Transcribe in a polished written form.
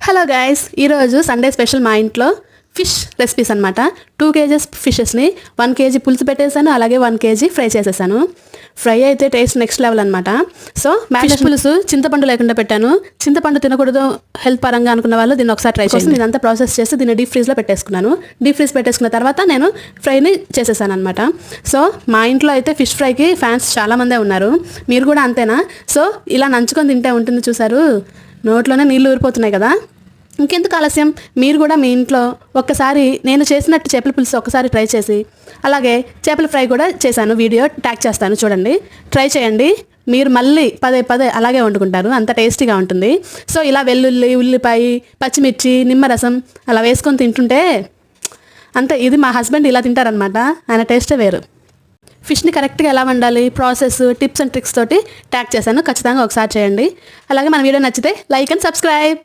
Hello guys, ఈరోజు Sunday special మా ఇంట్లో ఫిష్ రెసిపీస్ అనమాట. 2 kgs ఫిషెస్ని 1 kg పులుసు పెట్టేసాను, అలాగే 1 kg ఫ్రై చేసేసాను. ఫ్రై అయితే టేస్ట్ నెక్స్ట్ లెవెల్ అనమాట. సో ఫిష్ పులుసు చింతపండు లేకుండా పెట్టాను. చింతపండు తినకూడదు హెల్త్ పరంగా అనుకున్న వాళ్ళు దీన్ని ఒకసారి ట్రై చేసి ఇదంతా ప్రాసెస్ చేసి దీన్ని డీప్ ఫ్రీజ్లో పెట్టేసుకున్నాను. డీప్ ఫ్రీజ్ పెట్టేసుకున్న తర్వాత నేను ఫ్రైని చేసేసాను అనమాట. సో మా ఇంట్లో అయితే ఫిష్ ఫ్రైకి ఫ్యాన్స్ చాలామందే ఉన్నారు. మీరు కూడా అంతేనా? సో ఇలా నంచుకొని తింటే ఉంటుంది చూసారు, నోట్లోనే నీళ్ళు ఊరిపోతున్నాయి కదా. ఇంకెందుకు ఆలస్యం, మీరు కూడా మీ ఇంట్లో ఒక్కసారి నేను చేసినట్టు చేపల పులుసు ఒక్కసారి ట్రై చేసి, అలాగే చేపల ఫ్రై కూడా చేశాను, వీడియో ట్యాగ్ చేస్తాను చూడండి, ట్రై చేయండి. మీరు మళ్ళీ పదే పదే అలాగే వండుకుంటారు, అంత టేస్టీగా ఉంటుంది. సో ఇలా వెల్లుల్లి, ఉల్లిపాయ, పచ్చిమిర్చి, నిమ్మరసం అలా వేసుకొని తింటుంటే అంతే. ఇది మా హస్బెండ్ ఇలా తింటారనమాట, ఆయన టేస్టే వేరు. ఫిష్ని కరెక్ట్గా ఎలా వండాలి, ప్రాసెస్, టిప్స్ అండ్ ట్రిక్స్ తోటి ట్యాగ్ చేశాను, ఖచ్చితంగా ఒకసారి చేయండి. అలాగే మన వీడియో నచ్చితే లైక్ అండ్ సబ్స్క్రైబ్.